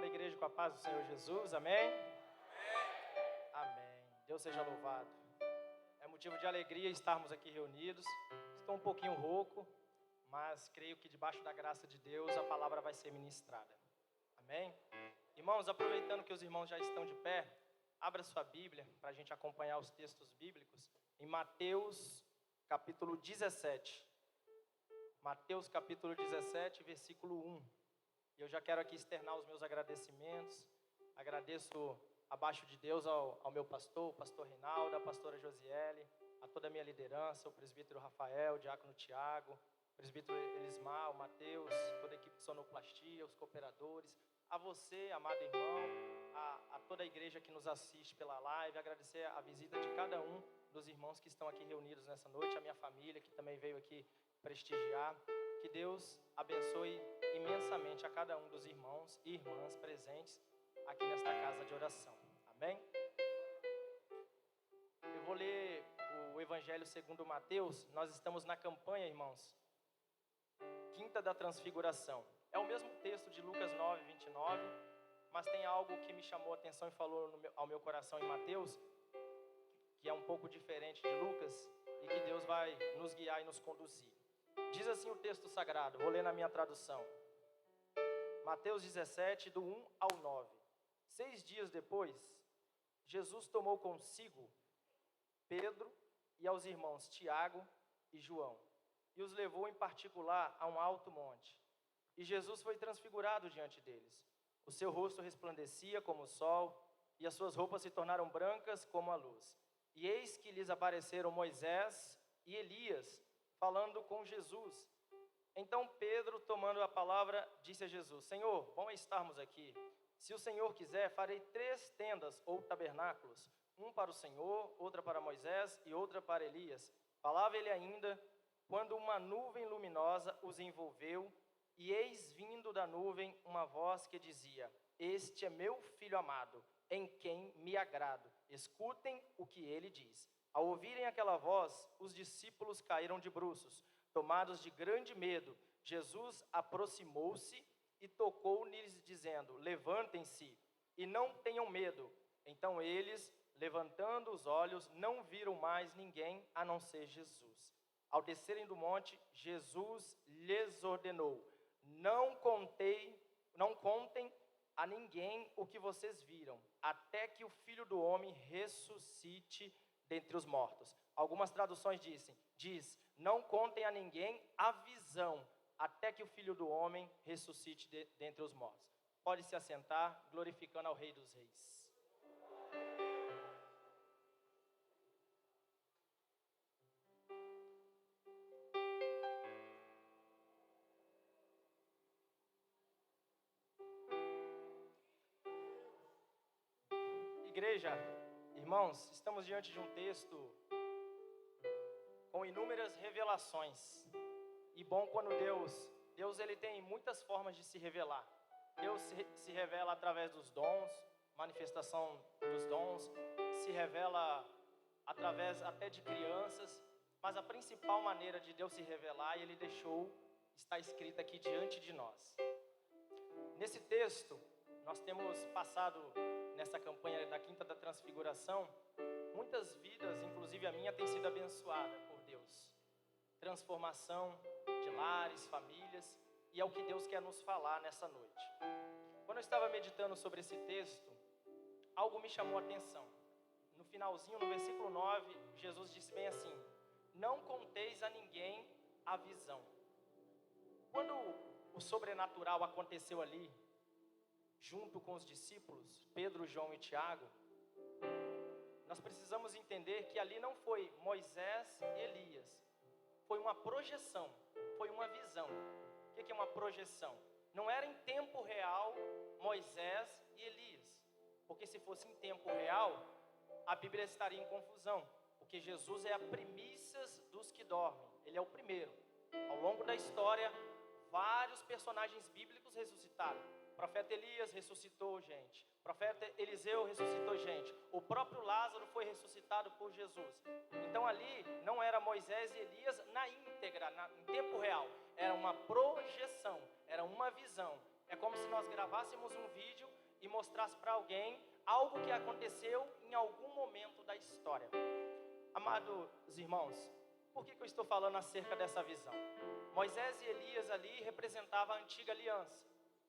Fala, igreja, com a paz do Senhor Jesus, amém? Amém. Deus seja louvado. É motivo de alegria estarmos aqui reunidos. Estou um pouquinho rouco, mas creio que debaixo da graça de Deus a palavra vai ser ministrada. Amém? Irmãos, aproveitando que os irmãos já estão de pé, abra sua Bíblia para a gente acompanhar os textos bíblicos em Mateus capítulo 17. Mateus capítulo 17, versículo 1. E eu já quero aqui externar os meus agradecimentos. Agradeço abaixo de Deus ao meu pastor, o pastor Reinaldo, a pastora Josiele, a toda a minha liderança, o presbítero Rafael, o diácono Tiago, o presbítero Elismar, o Mateus, toda a equipe de sonoplastia, os cooperadores, a você, amado irmão, a toda a igreja que nos assiste pela live, agradecer a visita de cada um dos irmãos que estão aqui reunidos nessa noite, a minha família que também veio aqui prestigiar. Que Deus abençoe imensamente a cada um dos irmãos e irmãs presentes aqui nesta casa de oração. Amém? Eu vou ler o Evangelho segundo Mateus. Nós estamos na campanha, irmãos, Quinta da Transfiguração. É o mesmo texto de Lucas 9, 29, mas tem algo que me chamou a atenção e falou ao meu coração em Mateus, que é um pouco diferente de Lucas, e que Deus vai nos guiar e nos conduzir. Diz assim o texto sagrado, vou ler na minha tradução. Mateus 17, do 1 ao 9. 6 dias depois, Jesus tomou consigo Pedro e aos irmãos Tiago e João, e os levou em particular a um alto monte. E Jesus foi transfigurado diante deles. O seu rosto resplandecia como o sol, e as suas roupas se tornaram brancas como a luz. E eis que lhes apareceram Moisés e Elias, falando com Jesus. Então Pedro, tomando a palavra, disse a Jesus: Senhor, bom é estarmos aqui. Se o Senhor quiser, farei 3 tendas ou tabernáculos, um para o Senhor, outra para Moisés e outra para Elias. Falava ele ainda, quando uma nuvem luminosa os envolveu, e eis vindo da nuvem uma voz que dizia: Este é meu filho amado, em quem me agrado. Escutem o que ele diz. Ao ouvirem aquela voz, os discípulos caíram de bruços, tomados de grande medo. Jesus aproximou-se e tocou neles, dizendo: Levantem-se e não tenham medo. Então eles, levantando os olhos, não viram mais ninguém a não ser Jesus. Ao descerem do monte, Jesus lhes ordenou: Não contem a ninguém o que vocês viram, até que o Filho do Homem ressuscite dentre os mortos. Algumas traduções diz, não contem a ninguém a visão, até que o Filho do Homem ressuscite dentre os mortos. Pode se assentar, glorificando ao Rei dos Reis. Igreja, irmãos, estamos diante de um texto com inúmeras revelações. E bom quando Deus ele tem muitas formas de se revelar. Deus se revela através dos dons, manifestação dos dons, se revela através até de crianças, mas a principal maneira de Deus se revelar, ele deixou, está escrita aqui diante de nós. Nesse texto, nós temos passado nessa campanha da Quinta da Transfiguração, muitas vidas, inclusive a minha, tem sido abençoada por Deus. Transformação de lares, famílias, e é o que Deus quer nos falar nessa noite. Quando eu estava meditando sobre esse texto, algo me chamou a atenção. No finalzinho, no versículo 9, Jesus disse bem assim: Não conteis a ninguém a visão. Quando o sobrenatural aconteceu ali, junto com os discípulos, Pedro, João e Tiago, nós precisamos entender que ali não foi Moisés e Elias, foi uma projeção, foi uma visão. O que é uma projeção? Não era em tempo real Moisés e Elias, porque se fosse em tempo real, a Bíblia estaria em confusão, porque Jesus é a primícia dos que dormem, ele é o primeiro. Ao longo da história, vários personagens bíblicos ressuscitaram. O profeta Elias ressuscitou gente. O profeta Eliseu ressuscitou gente. O próprio Lázaro foi ressuscitado por Jesus. Então ali não era Moisés e Elias na íntegra, em tempo real. Era uma projeção, era uma visão. É como se nós gravássemos um vídeo e mostrasse para alguém algo que aconteceu em algum momento da história. Amados irmãos, por que eu estou falando acerca dessa visão? Moisés e Elias ali representavam a antiga aliança.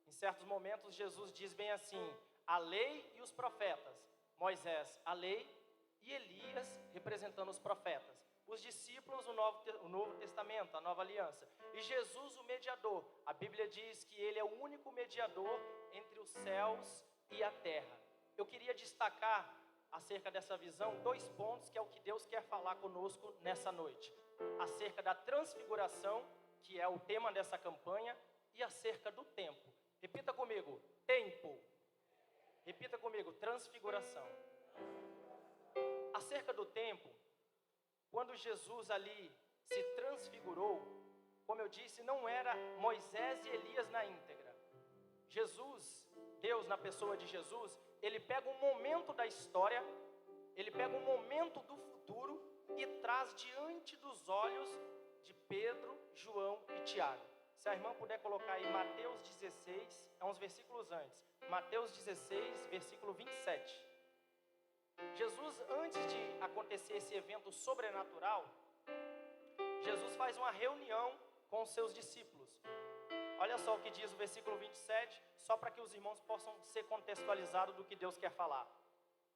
Em certos momentos Jesus diz bem assim: a lei e os profetas. Moisés, a lei, e Elias representando os profetas. Os discípulos, o Novo Testamento, a nova aliança. E Jesus, o mediador. A Bíblia diz que ele é o único mediador entre os céus e a terra. Eu queria destacar acerca dessa visão 2 pontos, que é o que Deus quer falar conosco nessa noite. Acerca da transfiguração, que é o tema dessa campanha, e acerca do tempo. Repita comigo, tempo. Repita comigo, transfiguração. Acerca do tempo, quando Jesus ali se transfigurou, como eu disse, não era Moisés e Elias na íntegra. Jesus, Deus na pessoa de Jesus, ele pega um momento da história, ele pega um momento do futuro e traz diante dos olhos de Pedro, João e Tiago. Se a irmã puder colocar aí Mateus 16, é uns versículos antes. Mateus 16, versículo 27. Jesus, antes de acontecer esse evento sobrenatural, Jesus faz uma reunião com os seus discípulos. Olha só o que diz o versículo 27, só para que os irmãos possam ser contextualizados do que Deus quer falar.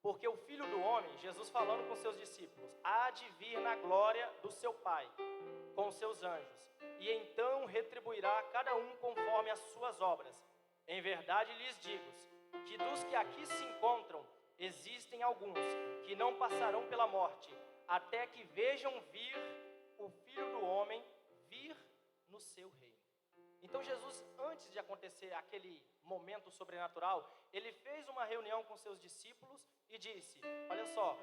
Porque o Filho do Homem, Jesus falando com seus discípulos, há de vir na glória do seu Pai, com os seus anjos, e então retribuirá cada um conforme as suas obras. Em verdade lhes digo, que dos que aqui se encontram, existem alguns que não passarão pela morte, até que vejam vir o Filho do Homem vir no seu reino. Então Jesus, antes de acontecer aquele momento sobrenatural, ele fez uma reunião com seus discípulos e disse: olha só,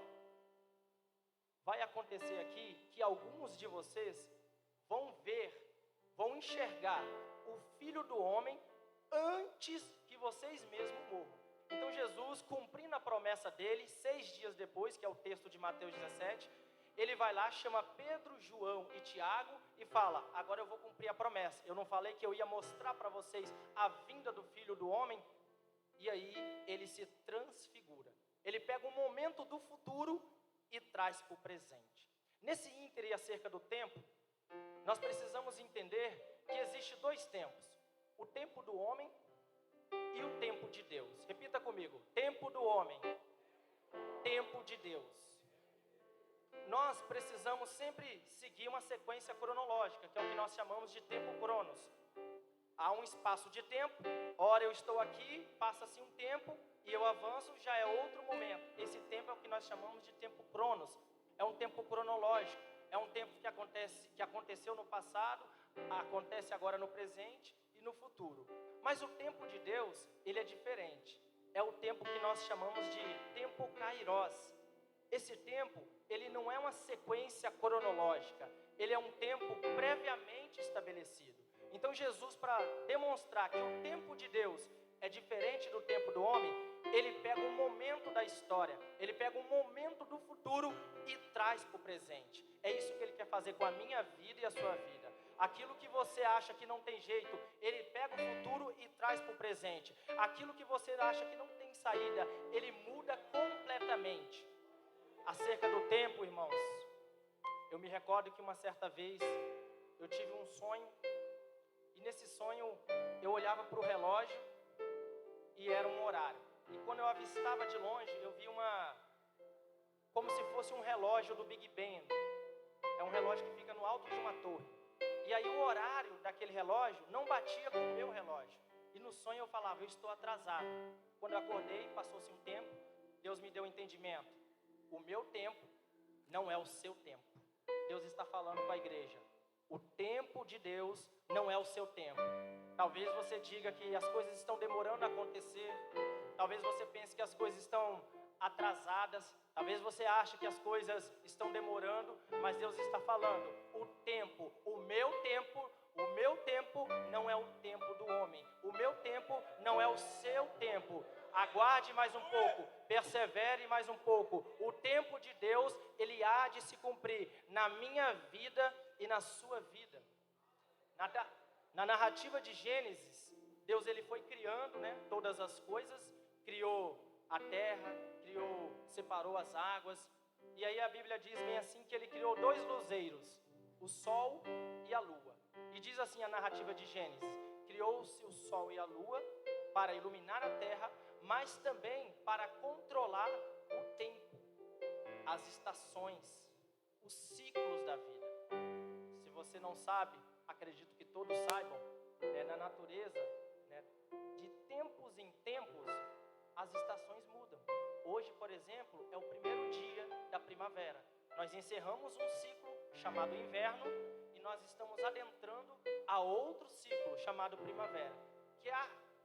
vai acontecer aqui que alguns de vocês vão ver, vão enxergar o Filho do Homem antes que vocês mesmos morram. Então Jesus, cumprindo a promessa dele, 6 dias depois, que é o texto de Mateus 17, ele vai lá, chama Pedro, João e Tiago e fala: agora eu vou cumprir a promessa. Eu não falei que eu ia mostrar para vocês a vinda do Filho do Homem? E aí ele se transfigura. Ele pega um momento do futuro e traz para o presente. Nesse ínter e acerca do tempo, nós precisamos entender que existe 2 tempos: o tempo do homem e o tempo de Deus. Repita comigo: tempo do homem, tempo de Deus. Nós precisamos sempre seguir uma sequência cronológica, que é o que nós chamamos de tempo cronos. Há um espaço de tempo, ora eu estou aqui, passa-se um tempo e eu avanço, já é outro momento. Esse tempo é o que nós chamamos de tempo cronos, é um tempo cronológico, é um tempo que aconteceu no passado, acontece agora no presente e no futuro. Mas o tempo de Deus, ele é diferente. É o tempo que nós chamamos de tempo kairos. Esse tempo, ele não é uma sequência cronológica, ele é um tempo previamente estabelecido. Então Jesus, para demonstrar que o tempo de Deus é diferente do tempo do homem, ele pega um momento da história, ele pega um momento do futuro e traz para o presente. É isso que ele quer fazer com a minha vida e a sua vida. Aquilo que você acha que não tem jeito, ele pega o futuro e traz para o presente. Aquilo que você acha que não tem saída, ele muda completamente. Acerca do tempo, irmãos, eu me recordo que uma certa vez eu tive um sonho, e nesse sonho eu olhava para o relógio e era um horário. E quando eu avistava de longe, eu vi como se fosse um relógio do Big Ben. É um relógio que fica no alto de uma torre. E aí o horário daquele relógio não batia com o meu relógio. E no sonho eu falava: eu estou atrasado. Quando eu acordei, passou-se um tempo, Deus me deu um entendimento. O meu tempo não é o seu tempo. Deus está falando com a igreja: o tempo de Deus não é o seu tempo. Talvez você diga que as coisas estão demorando a acontecer. Talvez você pense que as coisas estão atrasadas. Talvez você ache que as coisas estão demorando. Mas Deus está falando: o tempo, o meu tempo não é o tempo do homem. O meu tempo não é o seu tempo. Aguarde mais um pouco, persevere mais um pouco. O tempo de Deus, ele há de se cumprir na minha vida e na sua vida. Na narrativa de Gênesis, Deus ele foi criando, né, todas as coisas, criou a terra, separou as águas. E aí a Bíblia diz bem assim que ele criou 2 luzeiros, o sol e a lua. E diz assim a narrativa de Gênesis: criou-se o sol e a lua para iluminar a terra, mas também para controlar o tempo, as estações, os ciclos da vida. Se você não sabe, acredito que todos saibam, na natureza, né, de tempos em tempos, as estações mudam. Hoje, por exemplo, é o primeiro dia da primavera. Nós encerramos um ciclo chamado inverno e nós estamos adentrando a outro ciclo chamado primavera.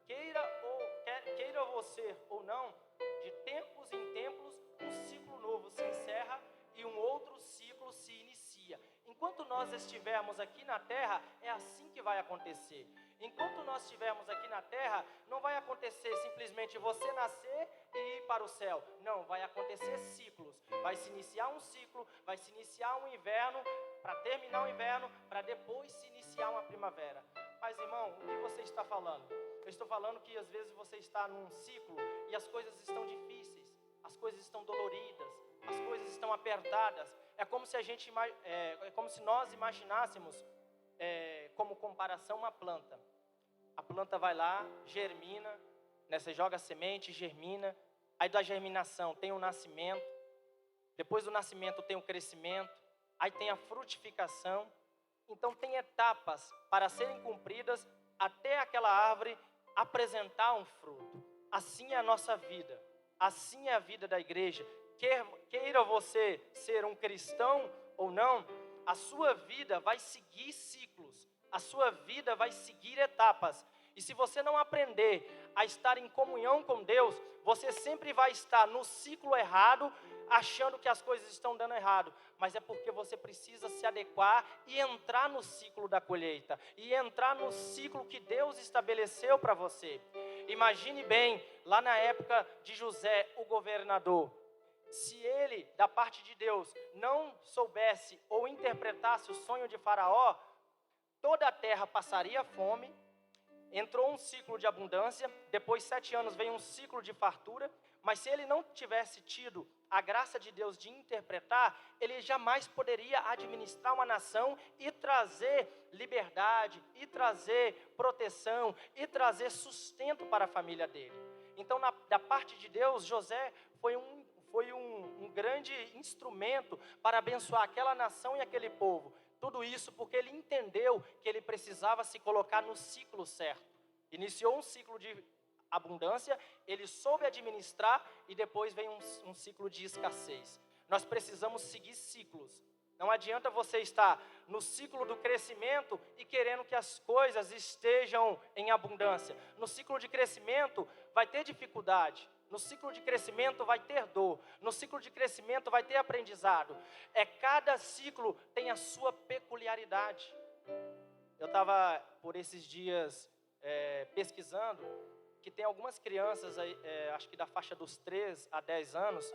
Queira você ou não, de tempos em tempos, um ciclo novo se encerra e um outro ciclo se inicia. Enquanto nós estivermos aqui na terra, é assim que vai acontecer. Enquanto nós estivermos aqui na terra, não vai acontecer simplesmente você nascer e ir para o céu. Não, vai acontecer ciclos. Vai se iniciar um ciclo, vai se iniciar um inverno, para terminar o inverno, para depois se iniciar uma primavera. Mas, irmão, o que você está falando? Eu estou falando que às vezes você está num ciclo e as coisas estão difíceis, as coisas estão doloridas, as coisas estão apertadas. É como se nós imaginássemos, como comparação, uma planta. A planta vai lá, germina, né, você joga a semente, germina. Aí da germinação tem o nascimento. Depois do nascimento tem o crescimento. Aí tem a frutificação. Então tem etapas para serem cumpridas até aquela árvore apresentar um fruto. Assim é a nossa vida. Assim é a vida da igreja. Queira você ser um cristão ou não, a sua vida vai seguir ciclos. A sua vida vai seguir etapas. E se você não aprender a estar em comunhão com Deus, você sempre vai estar no ciclo errado, achando que as coisas estão dando errado. Mas é porque você precisa se adequar e entrar no ciclo da colheita. E entrar no ciclo que Deus estabeleceu para você. Imagine bem, lá na época de José, o governador. Se ele, da parte de Deus, não soubesse ou interpretasse o sonho de Faraó, toda a terra passaria fome, entrou um ciclo de abundância, depois 7 anos veio um ciclo de fartura, mas se ele não tivesse tido a graça de Deus de interpretar, ele jamais poderia administrar uma nação e trazer liberdade, e trazer proteção, e trazer sustento para a família dele. Então, da parte de Deus, José foi um grande instrumento para abençoar aquela nação e aquele povo. Tudo isso porque ele entendeu que ele precisava se colocar no ciclo certo. Iniciou um ciclo de abundância, ele soube administrar e depois vem um ciclo de escassez. Nós precisamos seguir ciclos. Não adianta você estar no ciclo do crescimento e querendo que as coisas estejam em abundância. No ciclo de crescimento vai ter dificuldade. No ciclo de crescimento vai ter dor. No ciclo de crescimento vai ter aprendizado. Cada ciclo tem a sua peculiaridade. Eu estava por esses dias pesquisando que tem algumas crianças, acho que da faixa dos 3 a 10 anos,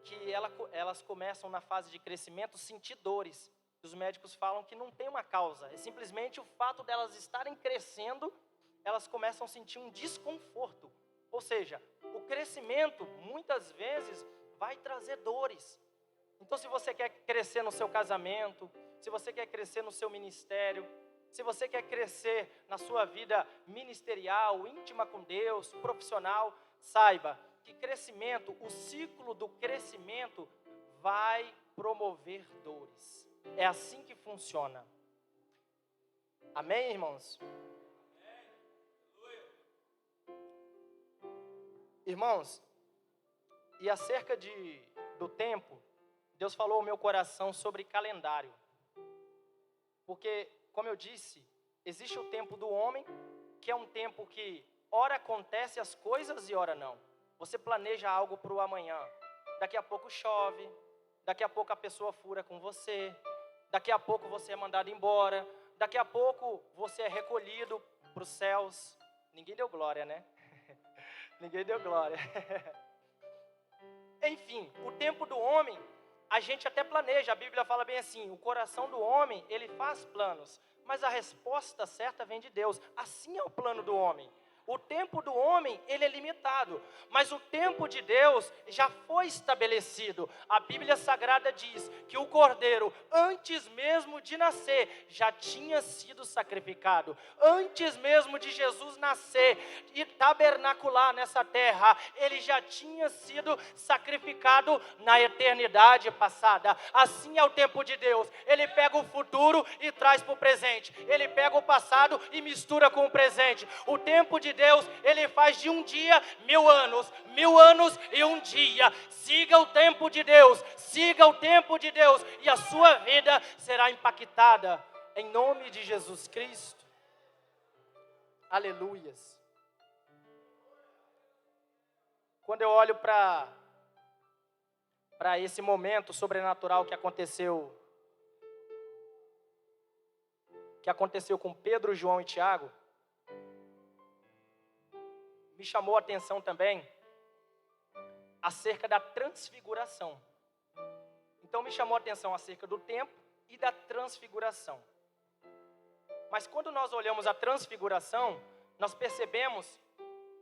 que elas começam na fase de crescimento sentir dores. Os médicos falam que não tem uma causa. É simplesmente o fato delas estarem crescendo, elas começam a sentir um desconforto. Ou seja, o crescimento, muitas vezes, vai trazer dores. Então, se você quer crescer no seu casamento, se você quer crescer no seu ministério, se você quer crescer na sua vida ministerial, íntima com Deus, profissional, saiba que crescimento, o ciclo do crescimento vai promover dores. É assim que funciona. Amém, irmãos? Irmãos, e acerca do tempo, Deus falou ao meu coração sobre calendário. Porque, como eu disse, existe o tempo do homem, que é um tempo que ora acontece as coisas e ora não. Você planeja algo para o amanhã, daqui a pouco chove, daqui a pouco a pessoa fura com você, daqui a pouco você é mandado embora, daqui a pouco você é recolhido para os céus. Ninguém deu glória, né? Ninguém deu glória. Enfim, o tempo do homem, a gente até planeja. A Bíblia fala bem assim, o coração do homem, ele faz planos, mas a resposta certa vem de Deus. Assim é o plano do homem. O tempo do homem, ele é limitado, mas o tempo de Deus já foi estabelecido. A Bíblia Sagrada diz que o Cordeiro, antes mesmo de nascer, já tinha sido sacrificado. Antes mesmo de Jesus nascer e tabernacular nessa terra, ele já tinha sido sacrificado na eternidade passada. Assim é o tempo de Deus. Ele pega o futuro e traz para o presente. Ele pega o passado e mistura com o presente. O tempo de Deus, ele faz de um dia 1000 anos, 1000 anos e um dia. Siga o tempo de Deus, siga o tempo de Deus, e a sua vida será impactada, em nome de Jesus Cristo. Aleluias. Quando eu olho para esse momento sobrenatural que aconteceu com Pedro, João e Tiago, me chamou a atenção também acerca da transfiguração. Então me chamou a atenção acerca do tempo e da transfiguração. Mas quando nós olhamos a transfiguração, nós percebemos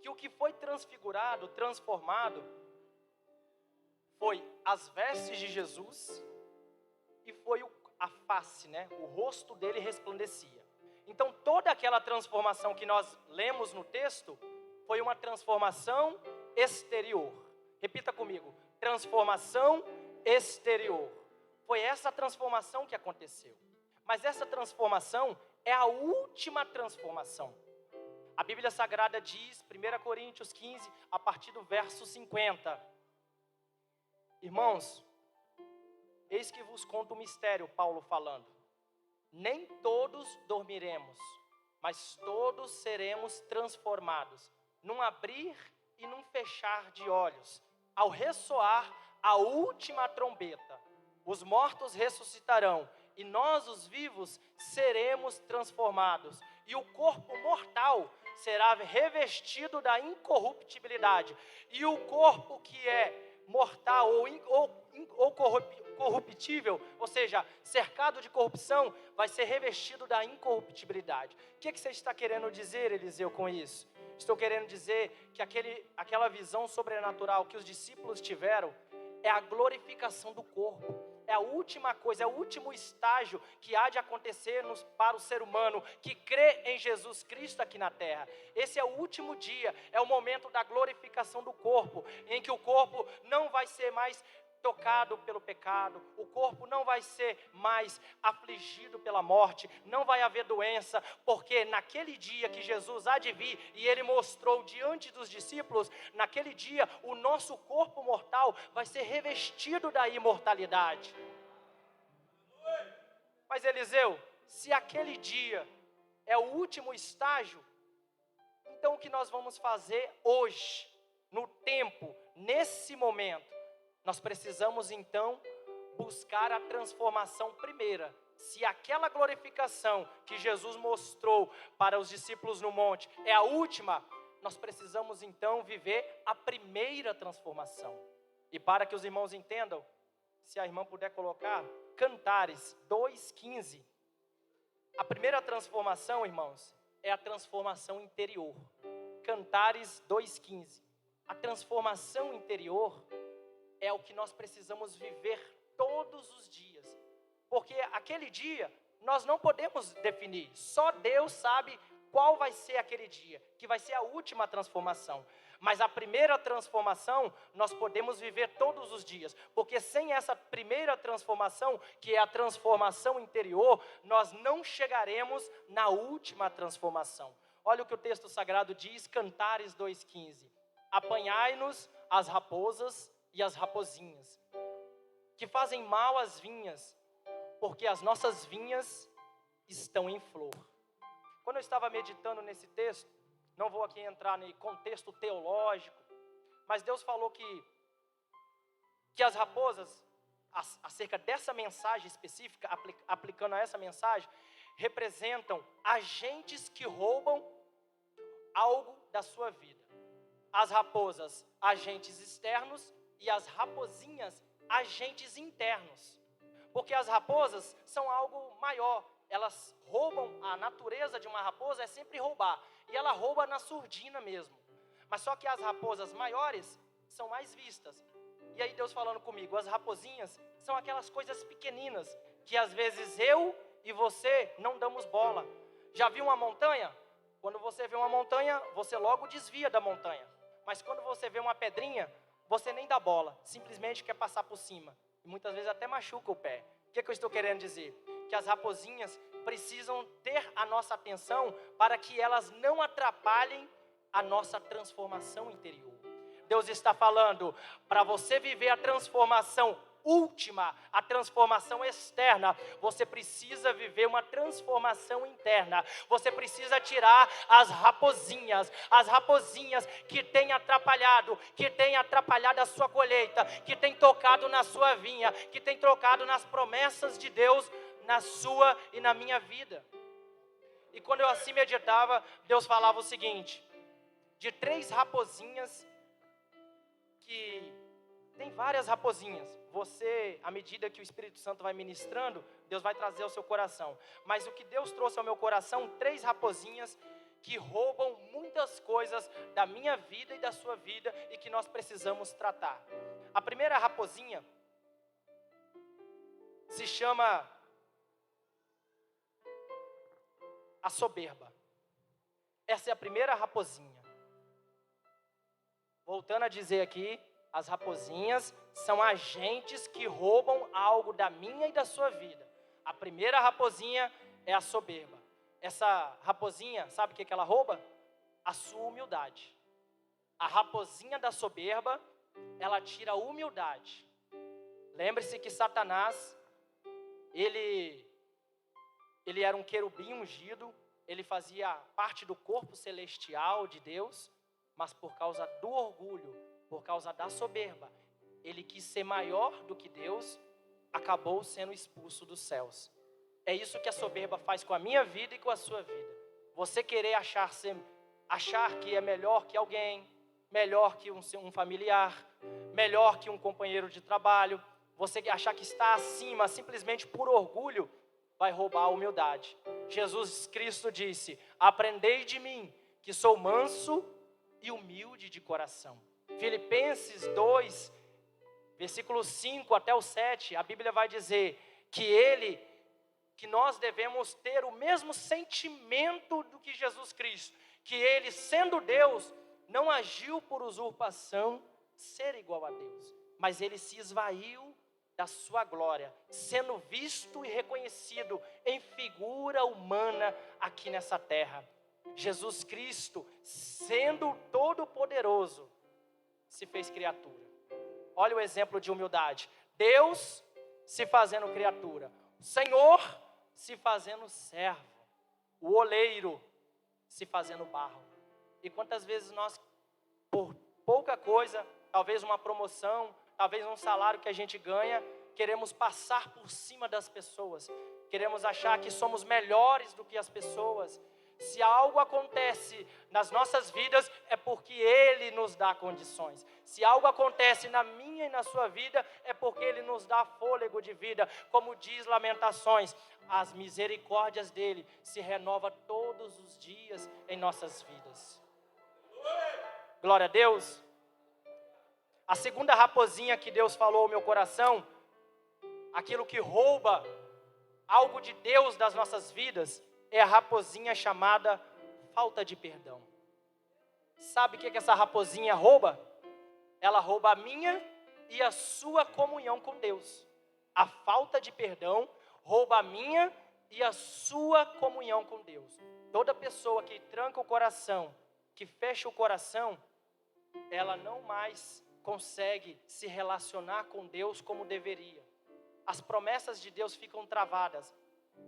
que o que foi transfigurado, transformado, foi as vestes de Jesus e foi a face, né? O rosto dele resplandecia. Então toda aquela transformação que nós lemos no texto foi uma transformação exterior. Repita comigo: transformação exterior. Foi essa transformação que aconteceu. Mas essa transformação é a última transformação. A Bíblia Sagrada diz, 1 Coríntios 15, a partir do verso 50. Irmãos, eis que vos conto um mistério, Paulo falando. Nem todos dormiremos, mas todos seremos transformados, num abrir e num fechar de olhos, ao ressoar a última trombeta. Os mortos ressuscitarão, e nós, os vivos, seremos transformados, e o corpo mortal será revestido da incorruptibilidade, e o corpo que é mortal ou corruptível, ou seja, cercado de corrupção, vai ser revestido da incorruptibilidade. O que você está querendo dizer, Eliseu, com isso? Estou querendo dizer que aquela visão sobrenatural que os discípulos tiveram é a glorificação do corpo. É a última coisa, é o último estágio que há de acontecer para o ser humano que crê em Jesus Cristo aqui na terra. Esse é o último dia, é o momento da glorificação do corpo, em que o corpo não vai ser mais tocado pelo pecado, o corpo não vai ser mais afligido pela morte, não vai haver doença, porque naquele dia que Jesus há de vir, e ele mostrou diante dos discípulos, naquele dia o nosso corpo mortal vai ser revestido da imortalidade. Mas Eliseu, se aquele dia é o último estágio, então o que nós vamos fazer hoje, no tempo, nesse momento? Nós precisamos então buscar a transformação primeira. Se aquela glorificação que Jesus mostrou para os discípulos no monte é a última, nós precisamos então viver a primeira transformação. E para que os irmãos entendam, se a irmã puder colocar, Cantares 2,15. A primeira transformação, irmãos, é a transformação interior. Cantares 2,15. A transformação interior é o que nós precisamos viver todos os dias. Porque aquele dia nós não podemos definir. Só Deus sabe qual vai ser aquele dia, que vai ser a última transformação. Mas a primeira transformação nós podemos viver todos os dias. Porque sem essa primeira transformação, que é a transformação interior, nós não chegaremos na última transformação. Olha o que o texto sagrado diz, Cantares 2,15. Apanhai-nos as raposas e as rapozinhas, que fazem mal às vinhas, porque as nossas vinhas estão em flor. Quando eu estava meditando nesse texto, não vou aqui entrar no contexto teológico, mas Deus falou que as raposas, acerca dessa mensagem específica, aplicando a essa mensagem, representam agentes que roubam algo da sua vida. As raposas, agentes externos, e as rapozinhas, agentes internos. Porque as raposas são algo maior, elas roubam, a natureza de uma raposa é sempre roubar, e ela rouba na surdina mesmo. Mas só que as raposas maiores são mais vistas. E aí Deus falando comigo, as raposinhas são aquelas coisas pequeninas, que às vezes eu e você não damos bola. Já viu uma montanha? Quando você vê uma montanha, você logo desvia da montanha. Mas quando você vê uma pedrinha, você nem dá bola, simplesmente quer passar por cima. E muitas vezes até machuca o pé. O que eu estou querendo dizer? Que as raposinhas precisam ter a nossa atenção para que elas não atrapalhem a nossa transformação interior. Deus está falando para você viver a transformação última, a transformação externa, você precisa viver uma transformação interna. Você precisa tirar as raposinhas que têm atrapalhado a sua colheita, que têm tocado na sua vinha, que têm tocado nas promessas de Deus na sua e na minha vida. E quando eu assim meditava, Deus falava o seguinte: de 3 raposinhas, que tem várias raposinhas. Você, à medida que o Espírito Santo vai ministrando, Deus vai trazer ao seu coração. Mas o que Deus trouxe ao meu coração, 3 raposinhas que roubam muitas coisas da minha vida e da sua vida e que nós precisamos tratar. A primeira raposinha se chama a soberba. Essa é a primeira raposinha. Voltando a dizer aqui, as raposinhas são agentes que roubam algo da minha e da sua vida. A primeira raposinha é a soberba. Essa raposinha, sabe o que ela rouba? A sua humildade. A raposinha da soberba, ela tira a humildade. Lembre-se que Satanás, ele era um querubim ungido, ele fazia parte do corpo celestial de Deus, mas por causa do orgulho, por causa da soberba, ele quis ser maior do que Deus, acabou sendo expulso dos céus. É isso que a soberba faz com a minha vida e com a sua vida. Você querer achar que é melhor que alguém, melhor que um familiar, melhor que um companheiro de trabalho, você achar que está acima simplesmente por orgulho, vai roubar a humildade. Jesus Cristo disse: aprendei de mim, que sou manso e humilde de coração. Filipenses 2, versículos 5 até o 7, a Bíblia vai dizer que nós devemos ter o mesmo sentimento do que Jesus Cristo, que ele, sendo Deus, não agiu por usurpação, ser igual a Deus, mas ele se esvaiu da sua glória, sendo visto e reconhecido em figura humana aqui nessa terra. Jesus Cristo, sendo todo-poderoso, se fez criatura. Olha o exemplo de humildade. Deus se fazendo criatura, o Senhor se fazendo servo, o oleiro se fazendo barro. E quantas vezes nós, por pouca coisa, talvez uma promoção, talvez um salário que a gente ganha, queremos passar por cima das pessoas, queremos achar que somos melhores do que as pessoas. Se algo acontece nas nossas vidas, é porque Ele nos dá condições. Se algo acontece na minha e na sua vida, é porque Ele nos dá fôlego de vida. Como diz Lamentações, as misericórdias dEle se renovam todos os dias em nossas vidas. Glória a Deus. A segunda raposinha que Deus falou ao meu coração, aquilo que rouba algo de Deus das nossas vidas, é a raposinha chamada falta de perdão. Sabe o que essa raposinha rouba? Ela rouba a minha e a sua comunhão com Deus. A falta de perdão rouba a minha e a sua comunhão com Deus. Toda pessoa que tranca o coração, que fecha o coração, ela não mais consegue se relacionar com Deus como deveria. As promessas de Deus ficam travadas.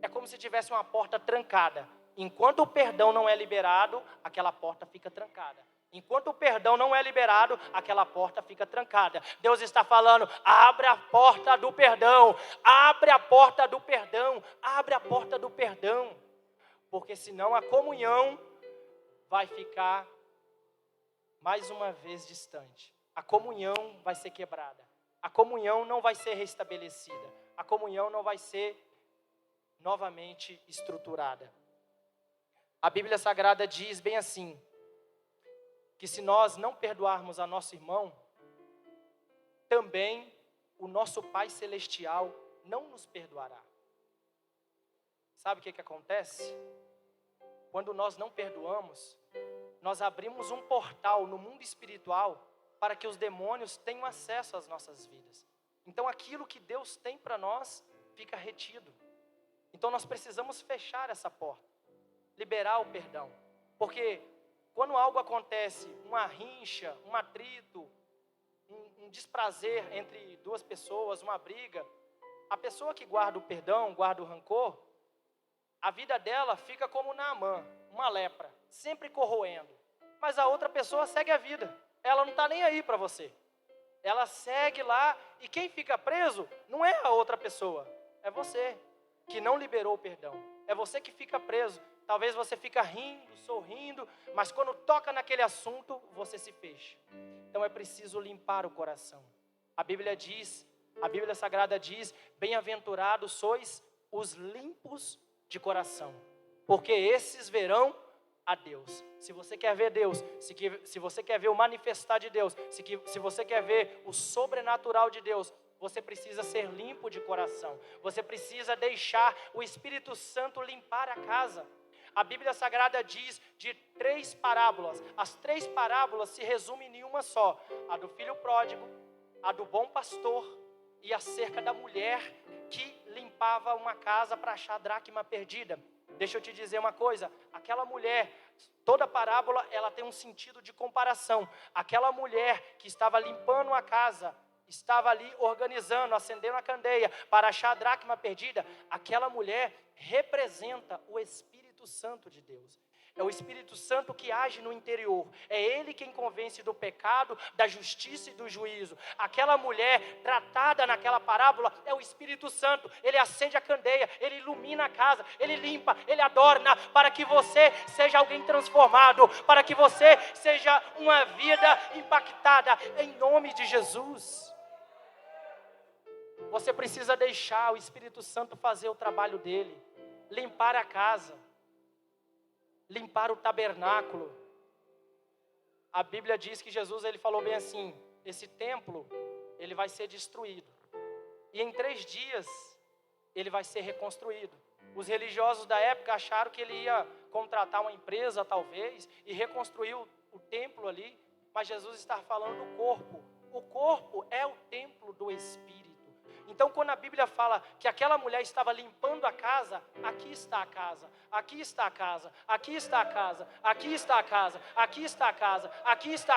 É como se tivesse uma porta trancada. Enquanto o perdão não é liberado, aquela porta fica trancada. Enquanto o perdão não é liberado, aquela porta fica trancada. Deus está falando: abre a porta do perdão, abre a porta do perdão, abre a porta do perdão. Porque senão a comunhão vai ficar mais uma vez distante. A comunhão vai ser quebrada. A comunhão não vai ser restabelecida. A comunhão não vai ser novamente estruturada. A Bíblia Sagrada diz bem assim, que se nós não perdoarmos a nosso irmão, também o nosso Pai Celestial não nos perdoará. Sabe o que acontece? Quando nós não perdoamos, nós abrimos um portal no mundo espiritual para que os demônios tenham acesso às nossas vidas. Então aquilo que Deus tem para nós fica retido. Então nós precisamos fechar essa porta, liberar o perdão. Porque quando algo acontece, uma rincha, um atrito, um desprazer entre duas pessoas, uma briga, a pessoa que guarda o perdão, guarda o rancor, a vida dela fica como Naamã, uma lepra, sempre corroendo. Mas a outra pessoa segue a vida, ela não está nem aí para você. Ela segue lá e quem fica preso não é a outra pessoa, é você que não liberou o perdão. É você que fica preso. Talvez você fica rindo, sorrindo, mas quando toca naquele assunto, você se fecha. Então é preciso limpar o coração. A Bíblia Sagrada diz, bem-aventurados sois os limpos de coração, porque esses verão a Deus. Se você quer ver Deus, se você quer ver o manifestar de Deus, se você quer ver o sobrenatural de Deus, você precisa ser limpo de coração. Você precisa deixar o Espírito Santo limpar a casa. A Bíblia Sagrada diz de 3 parábolas. As 3 parábolas se resumem em uma só. A do filho pródigo, a do bom pastor e acerca da mulher que limpava uma casa para achar a dracma perdida. Deixa eu te dizer uma coisa. Aquela mulher, toda parábola ela tem um sentido de comparação. Aquela mulher que estava limpando a casa, estava ali organizando, acendendo a candeia para achar a dracma perdida, aquela mulher representa o Espírito Santo de Deus. É o Espírito Santo que age no interior. É Ele quem convence do pecado, da justiça e do juízo. Aquela mulher tratada naquela parábola é o Espírito Santo. Ele acende a candeia, Ele ilumina a casa, Ele limpa, Ele adorna, para que você seja alguém transformado, para que você seja uma vida impactada, em nome de Jesus. Você precisa deixar o Espírito Santo fazer o trabalho dele, limpar a casa, limpar o tabernáculo. A Bíblia diz que Jesus ele falou bem assim, esse templo ele vai ser destruído e em 3 dias ele vai ser reconstruído. Os religiosos da época acharam que ele ia contratar uma empresa talvez e reconstruir o templo ali, mas Jesus está falando do corpo. O corpo é o templo do Espírito. Então quando a Bíblia fala que aquela mulher estava limpando a casa, aqui está a casa, aqui está a casa, aqui está a casa, aqui está a casa, aqui está a casa, aqui está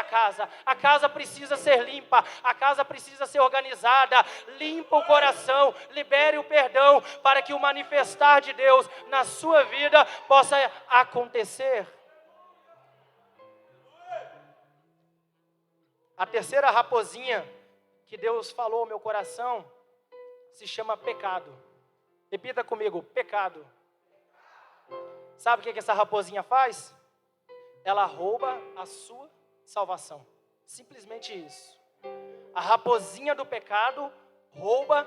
a casa precisa ser limpa, a casa precisa ser organizada, limpa o coração, libere o perdão, para que o manifestar de Deus na sua vida possa acontecer. A terceira raposinha que Deus falou ao meu coração se chama pecado. Repita comigo, pecado. Sabe o que essa raposinha faz? Ela rouba a sua salvação. Simplesmente isso. A raposinha do pecado rouba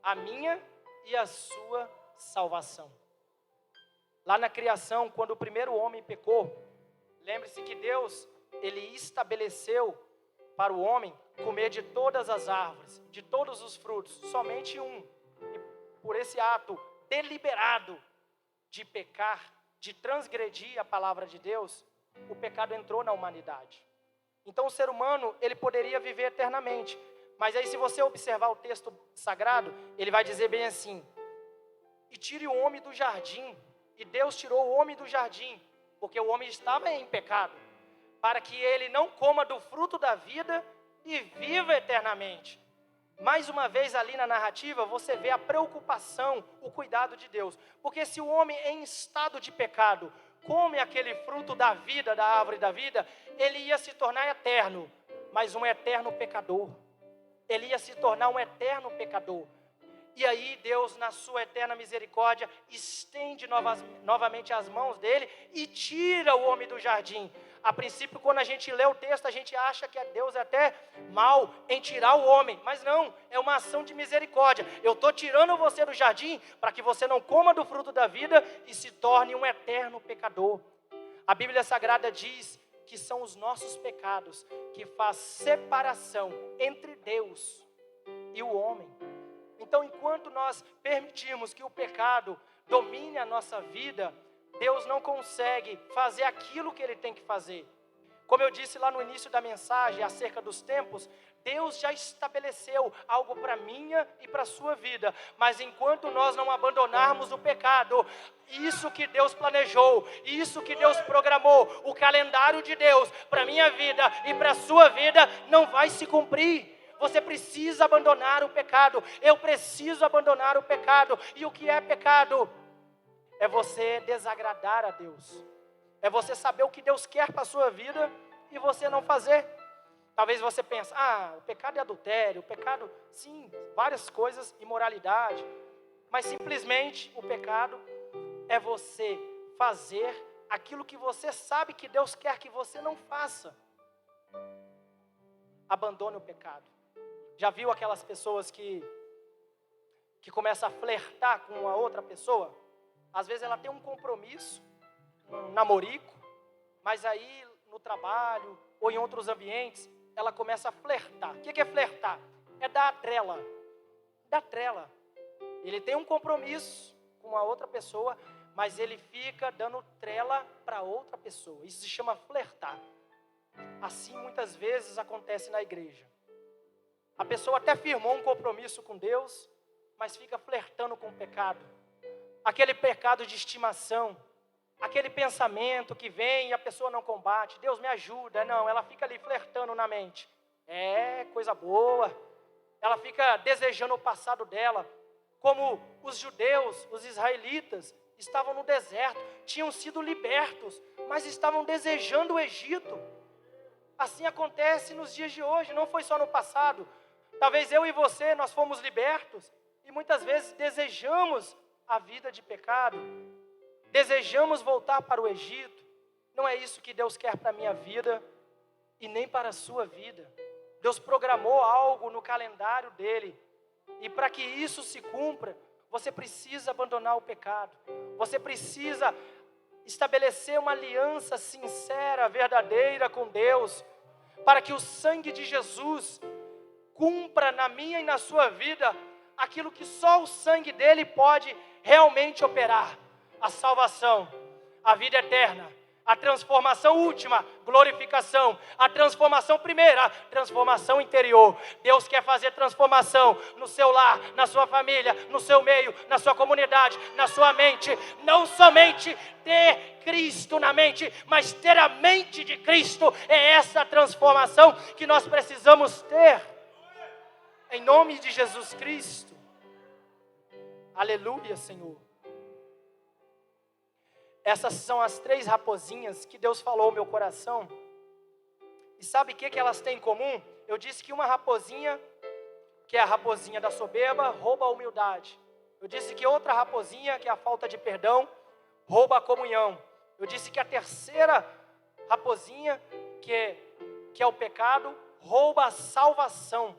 a minha e a sua salvação. Lá na criação, quando o primeiro homem pecou, lembre-se que Deus, Ele estabeleceu para o homem comer de todas as árvores, de todos os frutos, somente um. E por esse ato deliberado de pecar, de transgredir a palavra de Deus, o pecado entrou na humanidade. Então o ser humano, ele poderia viver eternamente. Mas aí se você observar o texto sagrado, ele vai dizer bem assim, e tire o homem do jardim, e Deus tirou o homem do jardim, porque o homem estava em pecado, para que ele não coma do fruto da vida e viva eternamente. Mais uma vez ali na narrativa, você vê a preocupação, o cuidado de Deus. Porque se o homem em estado de pecado come aquele fruto da vida, da árvore da vida, ele ia se tornar eterno, mas um eterno pecador. Ele ia se tornar um eterno pecador. E aí Deus, na sua eterna misericórdia, estende novamente as mãos dele e tira o homem do jardim. A princípio, quando a gente lê o texto, a gente acha que Deus é até mal em tirar o homem. Mas não, é uma ação de misericórdia. Eu estou tirando você do jardim para que você não coma do fruto da vida e se torne um eterno pecador. A Bíblia Sagrada diz que são os nossos pecados que faz separação entre Deus e o homem. Então, enquanto nós permitimos que o pecado domine a nossa vida, Deus não consegue fazer aquilo que Ele tem que fazer. Como eu disse lá no início da mensagem acerca dos tempos, Deus já estabeleceu algo para a minha e para a sua vida. Mas enquanto nós não abandonarmos o pecado, isso que Deus planejou, isso que Deus programou, o calendário de Deus para a minha vida e para a sua vida não vai se cumprir. Você precisa abandonar o pecado. Eu preciso abandonar o pecado. E o que é pecado? É você desagradar a Deus. É você saber o que Deus quer para a sua vida e você não fazer. Talvez você pense, o pecado é adultério, o pecado, sim, várias coisas, imoralidade. Mas simplesmente o pecado é você fazer aquilo que você sabe que Deus quer que você não faça. Abandone o pecado. Já viu aquelas pessoas que começam a flertar com a outra pessoa? Às vezes ela tem um compromisso, um namorico, mas aí no trabalho ou em outros ambientes, ela começa a flertar. O que é flertar? É dar a trela. Dar trela. Ele tem um compromisso com a outra pessoa, mas ele fica dando trela para outra pessoa. Isso se chama flertar. Assim muitas vezes acontece na igreja. A pessoa até firmou um compromisso com Deus, mas fica flertando com o pecado. Aquele pecado de estimação, aquele pensamento que vem e a pessoa não combate. Deus me ajuda. Não, ela fica ali flertando na mente. É coisa boa. Ela fica desejando o passado dela. Como os judeus, os israelitas, estavam no deserto, tinham sido libertos, mas estavam desejando o Egito. Assim acontece nos dias de hoje, não foi só no passado. Talvez eu e você, nós fomos libertos e muitas vezes desejamos a vida de pecado, desejamos voltar para o Egito. Não é isso que Deus quer para a minha vida e nem para a sua vida. Deus programou algo no calendário dele e para que isso se cumpra, você precisa abandonar o pecado. Você precisa estabelecer uma aliança sincera, verdadeira com Deus, para que o sangue de Jesus cumpra na minha e na sua vida aquilo que só o sangue dele pode realmente operar: a salvação, a vida eterna, a transformação última, glorificação, a transformação primeira, a transformação interior. Deus quer fazer transformação no seu lar, na sua família, no seu meio, na sua comunidade, na sua mente. Não somente ter Cristo na mente, mas ter a mente de Cristo. É essa transformação que nós precisamos ter. Em nome de Jesus Cristo. Aleluia, Senhor. Essas são as 3 raposinhas que Deus falou ao meu coração. E sabe o que elas têm em comum? Eu disse que uma raposinha, que é a raposinha da soberba, rouba a humildade. Eu disse que outra raposinha, que é a falta de perdão, rouba a comunhão. Eu disse que a terceira raposinha, que é o pecado, rouba a salvação.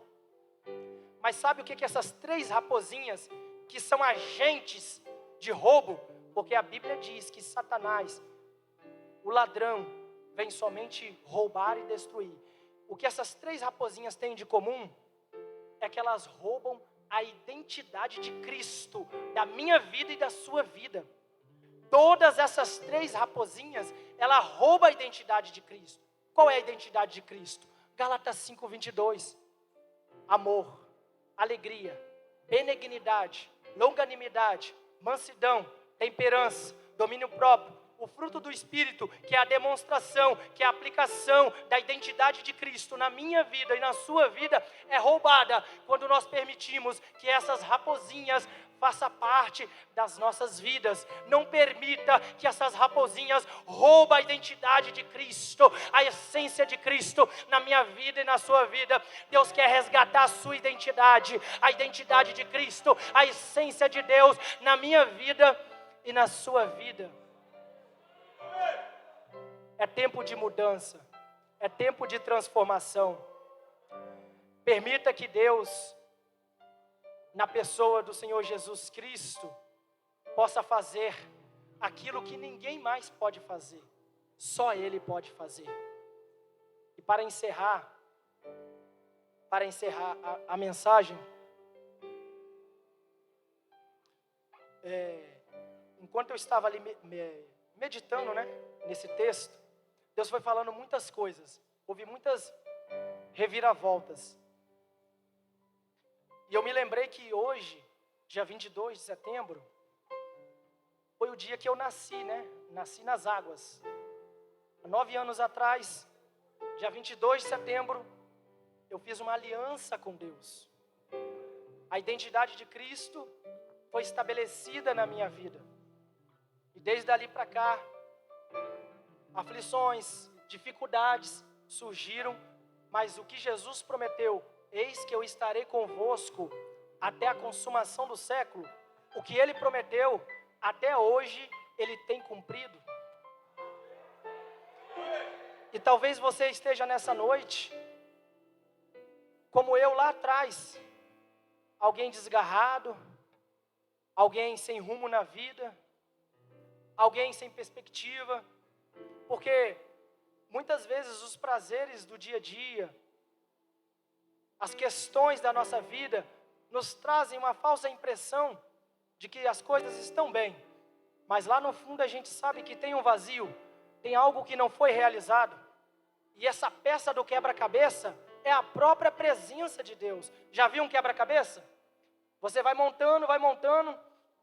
Mas sabe o que essas 3 raposinhas, que são agentes de roubo? Porque a Bíblia diz que Satanás, o ladrão, vem somente roubar e destruir. O que essas 3 raposinhas têm de comum é que elas roubam a identidade de Cristo, da minha vida e da sua vida. Todas essas 3 raposinhas, ela rouba a identidade de Cristo. Qual é a identidade de Cristo? Gálatas 5:22. Amor, alegria, benignidade, longanimidade, mansidão, temperança, domínio próprio. O fruto do Espírito, que é a demonstração, que é a aplicação da identidade de Cristo na minha vida e na sua vida, é roubada quando nós permitimos que essas raposinhas façam parte das nossas vidas. Não permita que essas raposinhas roubem a identidade de Cristo, a essência de Cristo na minha vida e na sua vida. Deus quer resgatar a sua identidade, a identidade de Cristo, a essência de Deus na minha vida e na sua vida. É tempo de mudança. É tempo de transformação. Permita que Deus, na pessoa do Senhor Jesus Cristo, possa fazer aquilo que ninguém mais pode fazer. Só Ele pode fazer. E para encerrar a mensagem, enquanto eu estava ali meditando, nesse texto, Deus foi falando muitas coisas. Houve muitas reviravoltas. E eu me lembrei que hoje, dia 22 de setembro, foi o dia que eu nasci, Nasci nas águas. Há 9 anos atrás, dia 22 de setembro, eu fiz uma aliança com Deus. A identidade de Cristo foi estabelecida na minha vida. E desde ali para cá, aflições, dificuldades surgiram, mas o que Jesus prometeu, eis que eu estarei convosco até a consumação do século, o que Ele prometeu, até hoje, Ele tem cumprido. E talvez você esteja nessa noite, como eu lá atrás, alguém desgarrado, alguém sem rumo na vida, alguém sem perspectiva, porque muitas vezes os prazeres do dia a dia, as questões da nossa vida, nos trazem uma falsa impressão de que as coisas estão bem, mas lá no fundo a gente sabe que tem um vazio, tem algo que não foi realizado, e essa peça do quebra-cabeça é a própria presença de Deus. Já viu um quebra-cabeça? Você vai montando,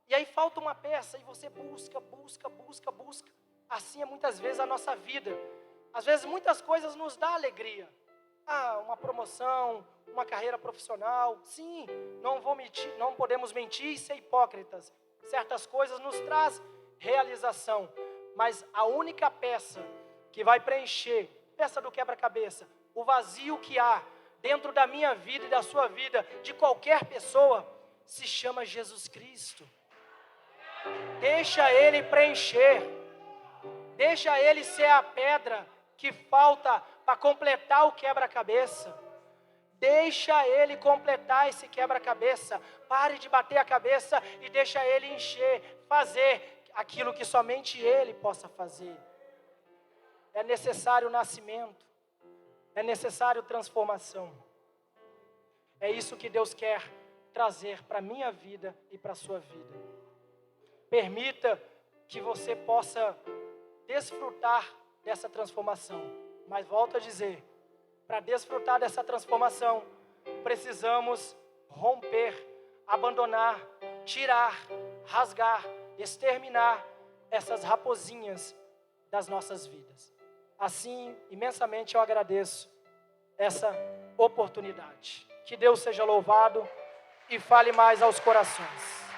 e aí falta uma peça, e você busca. Assim é muitas vezes a nossa vida. Às vezes muitas coisas nos dão alegria. Uma promoção, uma carreira profissional. Sim, não podemos mentir e ser hipócritas. Certas coisas nos trazem realização. Mas a única peça que vai preencher, peça do quebra-cabeça, o vazio que há dentro da minha vida e da sua vida, de qualquer pessoa, se chama Jesus Cristo. Deixa Ele preencher. Deixa Ele ser a pedra que falta para completar o quebra-cabeça. Deixa Ele completar esse quebra-cabeça. Pare de bater a cabeça e deixa Ele encher, fazer aquilo que somente Ele possa fazer. É necessário nascimento. É necessário transformação. É isso que Deus quer trazer para a minha vida e para a sua vida. Permita que você possa desfrutar dessa transformação. Mas volto a dizer, para desfrutar dessa transformação, precisamos romper, abandonar, tirar, rasgar, exterminar essas raposinhas das nossas vidas. Assim, imensamente eu agradeço essa oportunidade. Que Deus seja louvado e fale mais aos corações.